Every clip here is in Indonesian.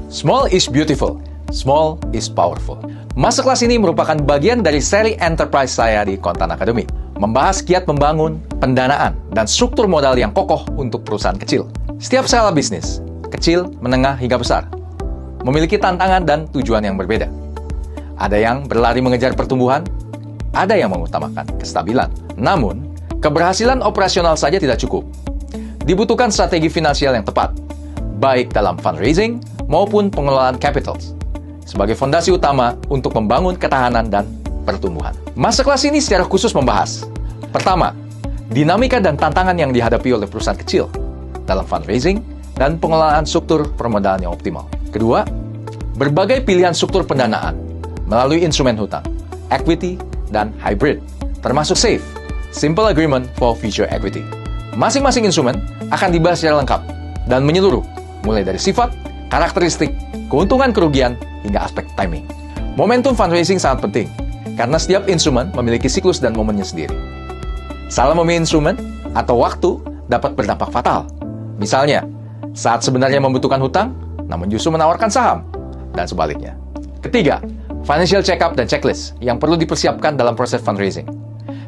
Small is beautiful, small is powerful. Masterclass ini merupakan bagian dari seri enterprise saya di Kontan Academy. Membahas kiat membangun, pendanaan, dan struktur modal yang kokoh untuk perusahaan kecil. Setiap skala bisnis, kecil, menengah, hingga besar, memiliki tantangan dan tujuan yang berbeda. Ada yang berlari mengejar pertumbuhan, ada yang mengutamakan kestabilan. Namun, keberhasilan operasional saja tidak cukup. Dibutuhkan strategi finansial yang tepat, baik dalam fundraising maupun pengelolaan capital, sebagai fondasi utama untuk membangun ketahanan dan pertumbuhan. Masterclass ini secara khusus membahas: pertama, dinamika dan tantangan yang dihadapi oleh perusahaan kecil dalam fundraising dan pengelolaan struktur permodalan yang optimal. Kedua, berbagai pilihan struktur pendanaan melalui instrumen hutang, equity, dan hybrid, termasuk SAFE, Simple Agreement for Future Equity. Masing-masing instrumen akan dibahas secara lengkap dan menyeluruh, mulai dari sifat, karakteristik, keuntungan kerugian, hingga aspek timing. Momentum fundraising sangat penting, karena setiap instrumen memiliki siklus dan momennya sendiri. Salah memilih instrumen atau waktu dapat berdampak fatal. Misalnya, saat sebenarnya membutuhkan hutang, namun justru menawarkan saham, dan sebaliknya. Ketiga, financial check-up dan checklist yang perlu dipersiapkan dalam proses fundraising.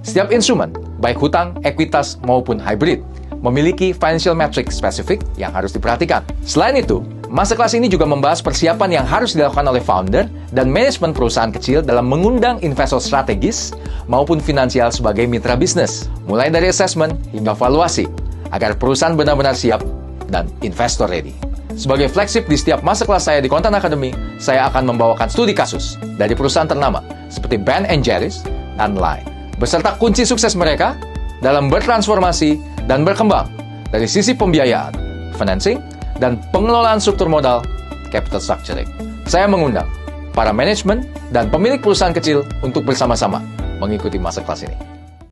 Setiap instrumen, baik hutang, ekuitas, maupun hybrid, memiliki financial metric spesifik yang harus diperhatikan. Selain itu, Masterclass ini juga membahas persiapan yang harus dilakukan oleh founder dan manajemen perusahaan kecil dalam mengundang investor strategis maupun finansial sebagai mitra bisnis, mulai dari assessment hingga valuasi, agar perusahaan benar-benar siap dan investor ready. Sebagai flagship di setiap Masterclass saya di Kontan Academy, saya akan membawakan studi kasus dari perusahaan ternama seperti Ben & Jerry's dan Line, beserta kunci sukses mereka dalam bertransformasi dan berkembang dari sisi pembiayaan, financing, dan pengelolaan struktur modal, capital structuring. Saya mengundang para manajemen dan pemilik perusahaan kecil untuk bersama-sama mengikuti Masterclass ini.